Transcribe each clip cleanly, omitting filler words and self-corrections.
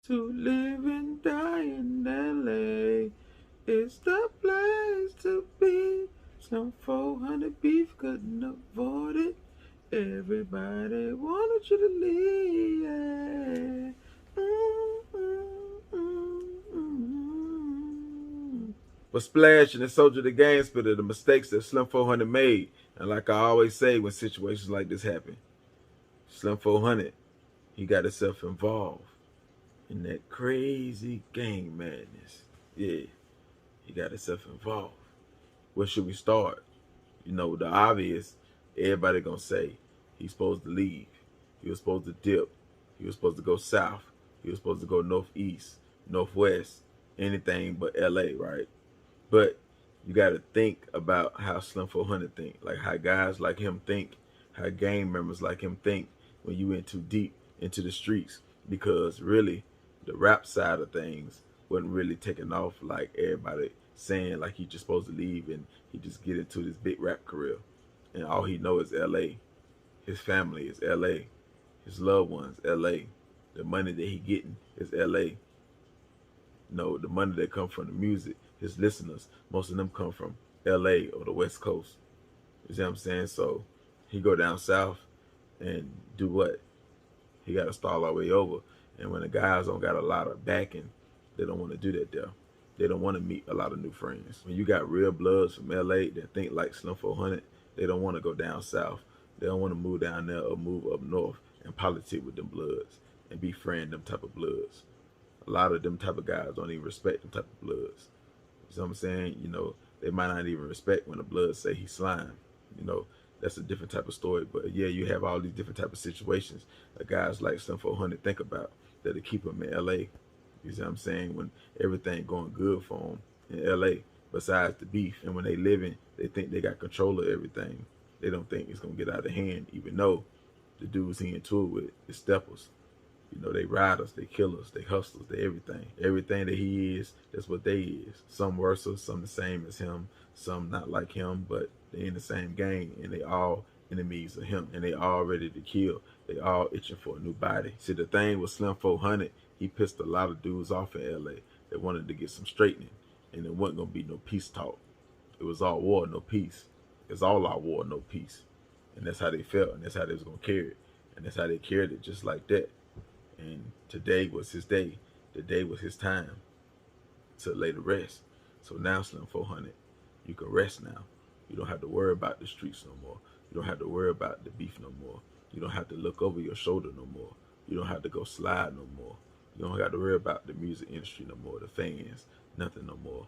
To live and die in LA. It's the place to be. Some 400 beef couldn't avoid it. Everybody wanted you to leave. Yeah. But Splash and the Soldier the Game Spitter, the mistakes that Slim 400 made. And like I always say when situations like this happen, Slim 400, he got himself involved in that crazy gang madness. Yeah, he got himself involved. Where should we start? You know, the obvious, everybody gonna say he's supposed to leave. He was supposed to dip. He was supposed to go south. He was supposed to go northeast, northwest, anything but LA, right? But you gotta think about how Slim 400 think, like how guys like him think, how gang members like him think when you went too deep into the streets. Because really, the rap side of things wasn't really taking off like everybody saying, like he just supposed to leave and he just get into this big rap career. And all he know is LA. His family is LA. His loved ones, LA. The money that he getting is LA. No, the money that come from the music, his listeners, most of them come from LA or the West Coast. You see what I'm saying? So he go down south and do what? He got to start all the way over. And when the guys don't got a lot of backing, they don't want to do that there. They don't want to meet a lot of new friends. When you got real bloods from LA that think like Slim 400, they don't want to go down south. They don't want to move down there or move up north and politic with them bloods and befriend them type of bloods. A lot of them type of guys don't even respect them type of bloods. You know what I'm saying? You know, they might not even respect when the bloods say he's slime. You know, that's a different type of story. But yeah, you have all these different type of situations that guys like Slim 400 think about that'll keep them in LA. You see what I'm saying? When everything going good for them in LA, besides the beef. And when they living, they think they got control of everything. They don't think it's gonna get out of hand, even though the dudes he into it with is steppers. You know, they riders, they killers, they hustlers, they everything. Everything that he is, that's what they is. Some worse, some the same as him, some not like him, but they in the same gang and they all enemies of him and they all ready to kill. They all itching for a new body. See, the thing with Slim 400, he pissed a lot of dudes off in LA that wanted to get some straightening, and it wasn't gonna be no peace talk. It was all war, no peace. It's all our war, no peace. And that's how they felt, and that's how they was gonna carry it. And that's how they carried it, just like that. And today was his day. The day was his time to lay to rest. So now, Slim 400, you can rest now. You don't have to worry about the streets no more. You don't have to worry about the beef no more. You don't have to look over your shoulder no more. You don't have to go slide no more. You don't have to worry about the music industry no more, the fans, nothing no more,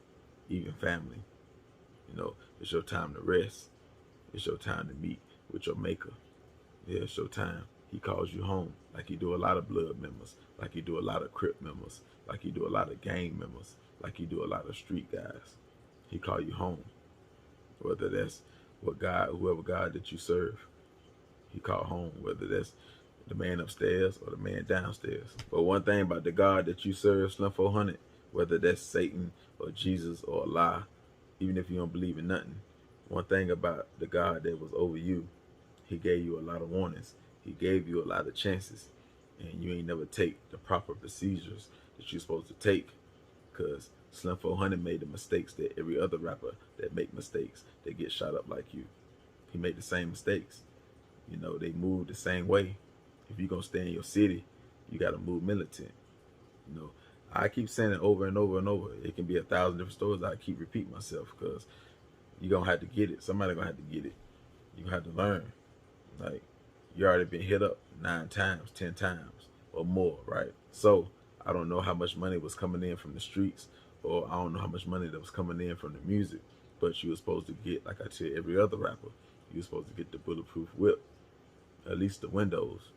even family. You know, it's your time to rest. It's your time to meet with your maker. Yeah, it's your time. He calls you home, like he do a lot of blood members, like he do a lot of Crip members, like he do a lot of gang members, like he do a lot of street guys. He call you home, whether that's what God, whoever God that you serve, he call home, whether that's the man upstairs or the man downstairs. But one thing about the God that you serve, Slim 400, whether that's Satan or Jesus or Allah, even if you don't believe in nothing, one thing about the God that was over you, he gave you a lot of warnings. He gave you a lot of chances, and you ain't never take the proper procedures that you're supposed to take, because Slim 400 made the mistakes that every other rapper that make mistakes, they get shot up like you. He made the same mistakes. You know, they move the same way. If you're going to stay in your city, you got to move militant. You know, I keep saying it over and over and over. It can be 1,000 different stories. I keep repeating myself because you're going to have to get it. Somebody going to have to get it. You're going to have to learn. Like, you already been hit up 9 times, 10 times or more, right? So I don't know how much money was coming in from the streets, or I don't know how much money that was coming in from the music, but you were supposed to get, like I tell every other rapper, you were supposed to get the bulletproof whip, at least the windows.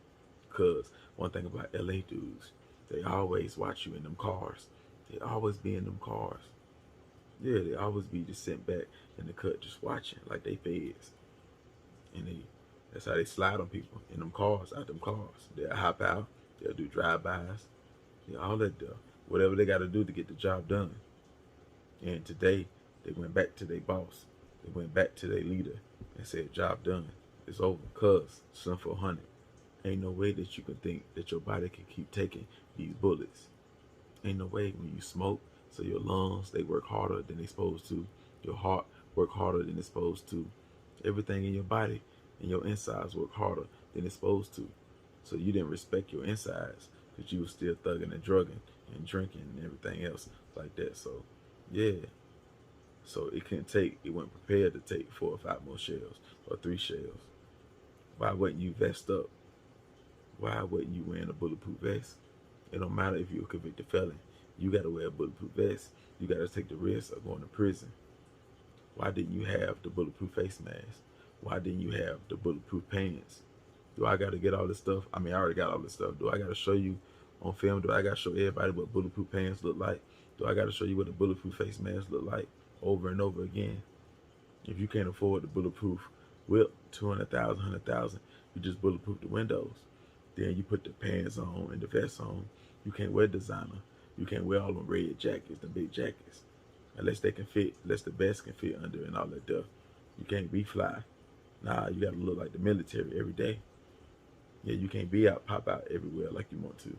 Because one thing about LA dudes, they always watch you in them cars. They always be in them cars. Yeah, they always be just sitting back in the cut just watching like they feds. And that's how they slide on people, in them cars, out them cars. They'll hop out, they'll do drive-bys, all that stuff. Whatever they got to do to get the job done. And today, they went back to their boss. They went back to their leader and said, job done. It's over. Cuz, Slim 400. Ain't no way that you can think that your body can keep taking these bullets. Ain't no way when you smoke, so your lungs, they work harder than they supposed to. Your heart work harder than it's supposed to. Everything in your body and your insides work harder than it's supposed to. So you didn't respect your insides because you was still thugging and drugging and drinking and everything else like that. So, yeah. So it wasn't prepared to take 4 or 5 more shells or 3 shells. Why wouldn't you vest up? Why wouldn't you wearing a bulletproof vest? It don't matter if you're a convicted felon. You got to wear a bulletproof vest. You got to take the risk of going to prison. Why didn't you have the bulletproof face mask? Why didn't you have the bulletproof pants? Do I got to get all this stuff? I mean, I already got all this stuff. Do I got to show you on film? Do I got to show everybody what bulletproof pants look like? Do I got to show you what a bulletproof face mask look like over and over again? If you can't afford the bulletproof whip, 200,000, 100,000, you just bulletproof the windows. Then you put the pants on and the vest on. You can't wear designer. You can't wear all them red jackets, the big jackets, unless they can fit, unless the vest can fit under and all that stuff. You can't be fly. Nah, you gotta look like the military every day. Yeah, you can't be out, pop out everywhere like you want to.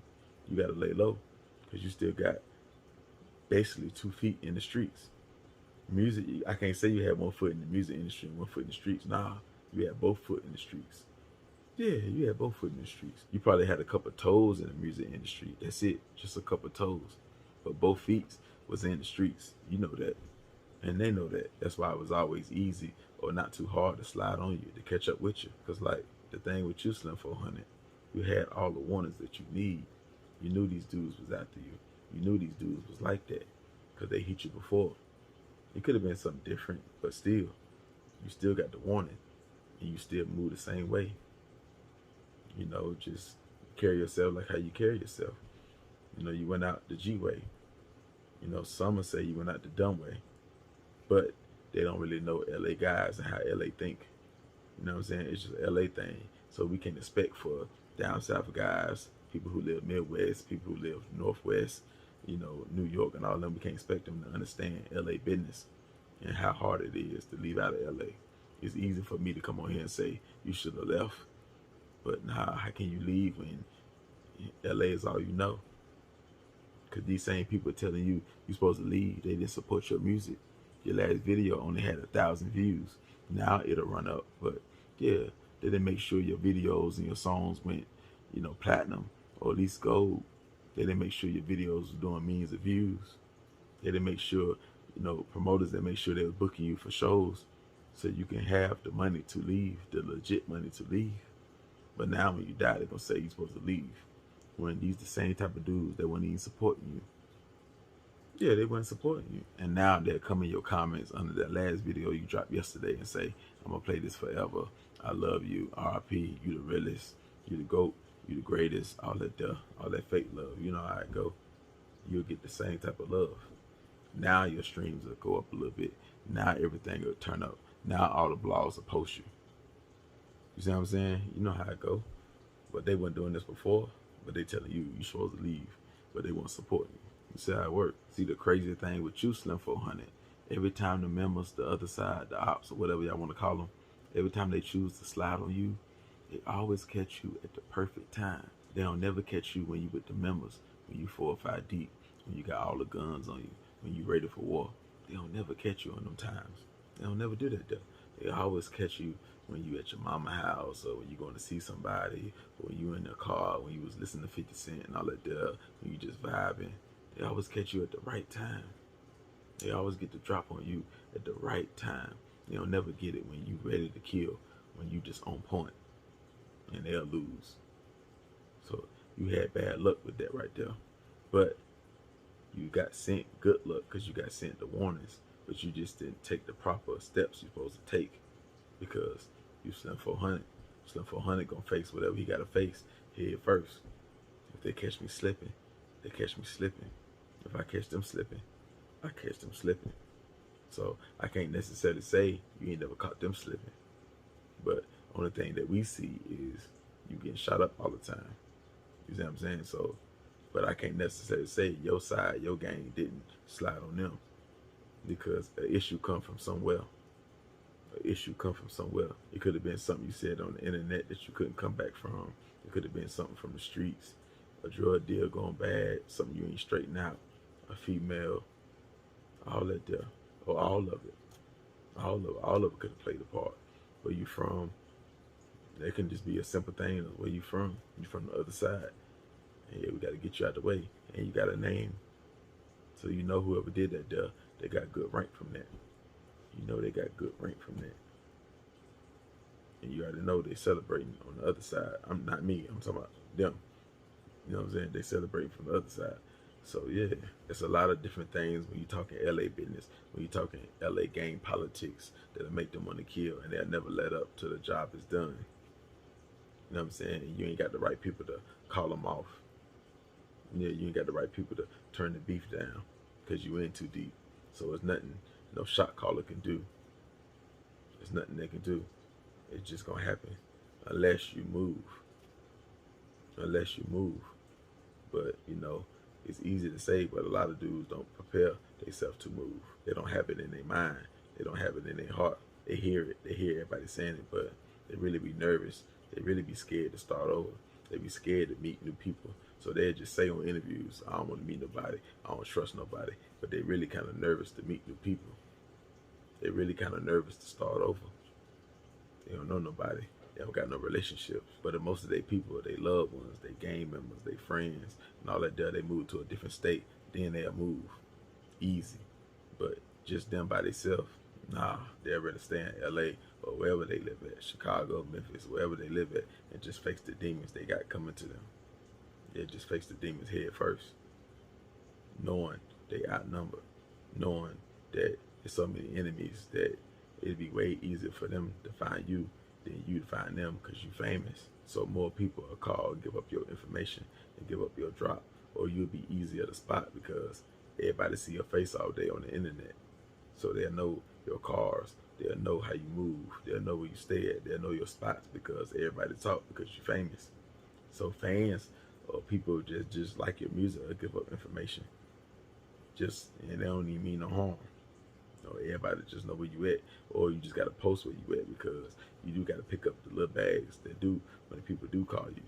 You gotta lay low, because you still got basically 2 feet in the streets. Music, I can't say you had 1 foot in the music industry and 1 foot in the streets. Nah, you had both foot in the streets. Yeah, you had both foot in the streets. You probably had a couple toes in the music industry. That's it, just a couple toes. But both feet was in the streets. You know that. And they know that. That's why it was always easy or not too hard to slide on you, to catch up with you. Because, like, the thing with you, Slim 400, you had all the warnings that you need. You knew these dudes was after you. You knew these dudes was like that because they hit you before. It could have been something different, but still, you still got the warning, and you still move the same way. You know, just carry yourself like how you carry yourself. You know, you went out the G way. You know, some will say you went out the dumb way, but they don't really know LA guys and how LA think. You know what I'm saying? It's just an LA thing. So we can expect for down south guys, people who live Midwest, people who live Northwest, you know, New York and all them, we can't expect them to understand LA business and how hard it is to leave out of LA. It's easy for me to come on here and say, you should have left. But nah, how can you leave when LA is all you know? Because these same people telling you you're supposed to leave, they didn't support your music. Your last video only had 1,000 views. Now it'll run up. But yeah, they didn't make sure your videos and your songs went, you know, platinum or at least gold. They didn't make sure your videos was doing millions of views. They didn't make sure, you know, promoters, they make sure they were booking you for shows so you can have the money to leave, the legit money to leave. But now when you die, they're going to say you're supposed to leave. When these the same type of dudes that weren't even supporting you. Yeah, they weren't supporting you. And now they're coming in your comments under that last video you dropped yesterday and say, I'm going to play this forever. I love you. RIP. You the realest. You the GOAT. You the greatest. All that fake love. You know how it go. You'll get the same type of love. Now your streams will go up a little bit. Now everything will turn up. Now all the blogs will post you. You see what I'm saying? You know how it go. But they weren't doing this before. But they telling you you're supposed to leave. But they won't support you. You see how it works. See, the crazy thing with you, Slim 400, every time the members, the other side, the ops, or whatever y'all want to call them, every time they choose to slide on you, they always catch you at the perfect time. They don't never catch you when you with the members, when you 4 or 5 deep, when you got all the guns on you, when you ready for war. They don't never catch you on them times. They don't never do that though. They always catch you when you at your mama's house, or when you going to see somebody, or when you in the car, when you was listening to 50 Cent and all that there, when you just vibing. They always catch you at the right time. They always get the drop on you at the right time. They don't never get it when you ready to kill, when you just on point, and they'll lose. So you had bad luck with that right there. But you got sent good luck because you got sent the warnings, but you just didn't take the proper steps you're supposed to take because you Slim 400. Slim 400 gonna face whatever he gotta face head first. If they catch me slipping, they catch me slipping. If I catch them slipping, I catch them slipping. So I can't necessarily say you ain't never caught them slipping. But only thing that we see is you getting shot up all the time. You see what I'm saying? So, but I can't necessarily say your side, your gang didn't slide on them because an issue come from somewhere. An issue come from somewhere. It could have been something you said on the internet that you couldn't come back from. It could have been something from the streets. a drug deal going bad, something you ain't straighten out, a female, all that there, or all of it. All of it could have played a part. Where you from? That can just be a simple thing of where you from. You from the other side. And yeah, we got to get you out the way. And you got a name. So you know whoever did that there, they got good rank from that. You know they got good rank from that. And you already know they celebrating on the other side. I'm not me, I'm talking about them. You know what I'm saying? They celebrating from the other side. So yeah, it's a lot of different things when you talking LA business, when you talking LA gang politics that'll make them want to kill, and they'll never let up till the job is done. You know what I'm saying? And you ain't got the right people to call them off. Yeah, you ain't got the right people to turn the beef down because you in too deep. So it's nothing no shot caller can do. There's nothing they can do. It's just gonna happen unless you move. Unless you move. But you know, it's easy to say, but a lot of dudes don't prepare themselves to move. They don't have it in their mind. They don't have it in their heart. They hear it. They hear everybody saying it, but they really be nervous. They really be scared to start over. They be scared to meet new people. So they just say on interviews, I don't want to meet nobody. I don't trust nobody. But they really kind of nervous to meet new people. They really kind of nervous to start over. They don't know nobody. They don't got no relationships. But most of their people, they loved ones, they gang members, they friends, and all that there, they move to a different state, then they'll move. Easy. But just them by themselves, nah, they'll rather stay in LA or wherever they live at, Chicago, Memphis, wherever they live at, and just face the demons they got coming to them. Yeah, just face the demons head first. Knowing they outnumbered. Knowing that there's so many enemies that it'd be way easier for them to find you than you to find them because you're famous. So more people are called, give up your information and give up your drop, or you'll be easier to spot because everybody see your face all day on the internet. So they'll know your cars, they'll know how you move, they'll know where you stay at, they'll know your spots because everybody talk because you're famous. So fans or people just like your music or give up information. And they don't even mean no harm. Everybody just know where you at, or you just gotta post where you at because you do gotta pick up the little bags that do when people do call you,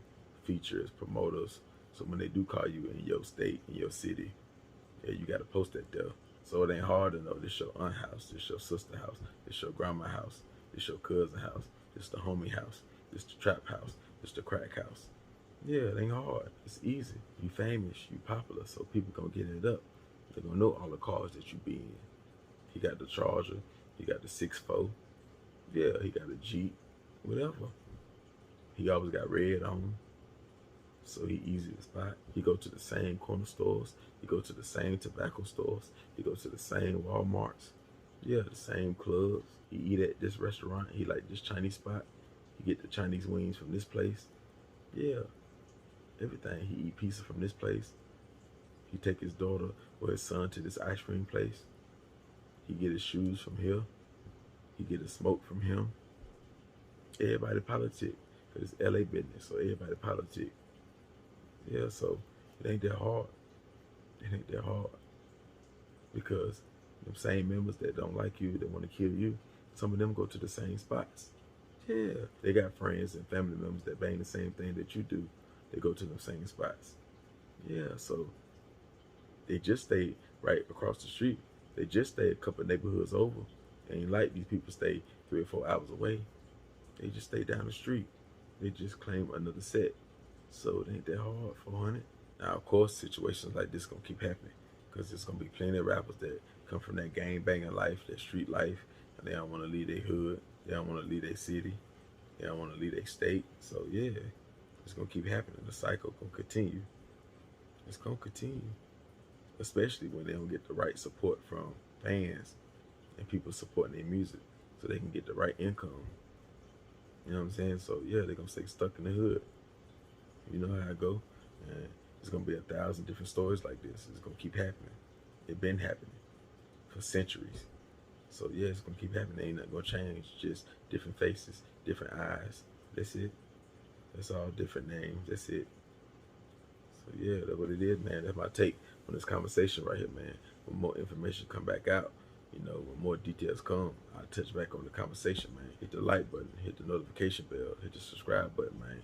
features, promoters. So when they do call you in your state, in your city, yeah, you gotta post that there. So it ain't hard to know this your aunt house, this your sister house, this your grandma house, this your cousin house, this the homie house, this the trap house, this the crack house. Yeah, it ain't hard. It's easy. You famous, you popular, so people gonna get it up. They gonna know all the cars that you be in. He got the Charger. He got the 6'4". Yeah, he got a Jeep. Whatever. He always got red on him. So he easy to spot. He go to the same corner stores. He go to the same tobacco stores. He go to the same Walmarts. Yeah, the same clubs. He eat at this restaurant. He like this Chinese spot. He get the Chinese wings from this place. Yeah. Everything. He eat pizza from this place. He take his daughter or his son to this ice cream place. He get his shoes from here. He get his smoke from him. Everybody politic. Because it's LA business, so everybody politic. Yeah, so it ain't that hard. It ain't that hard. Because them same members that don't like you, that want to kill you, some of them go to the same spots. Yeah, they got friends and family members that bang the same thing that you do. They go to them same spots. Yeah, so they just stay right across the street. They just stay a couple of neighborhoods over. Ain't like these people stay 3 or 4 hours away. They just stay down the street. They just claim another set. So it ain't that hard, 400. Now, of course, situations like this gonna keep happening because there's gonna be plenty of rappers that come from that gang banging life, that street life, and they don't want to leave their hood. They don't want to leave their city. They don't want to leave their state. So yeah, it's gonna keep happening. The cycle gonna continue. It's gonna continue. Especially when they don't get the right support from fans and people supporting their music so they can get the right income. You know what I'm saying? So yeah, they're gonna stay stuck in the hood. You know how I go? And it's gonna be 1,000 different stories like this. It's gonna keep happening. It's been happening for centuries. So yeah, it's gonna keep happening. Ain't nothing gonna change. Just different faces, different eyes. That's it. That's all different names. That's it. So yeah, that's what it is, man. That's my take on this conversation right here, man. When more information come back out, you know, when more details come, I'll touch back on the conversation, man. Hit the like button, hit the notification bell, hit the subscribe button, man.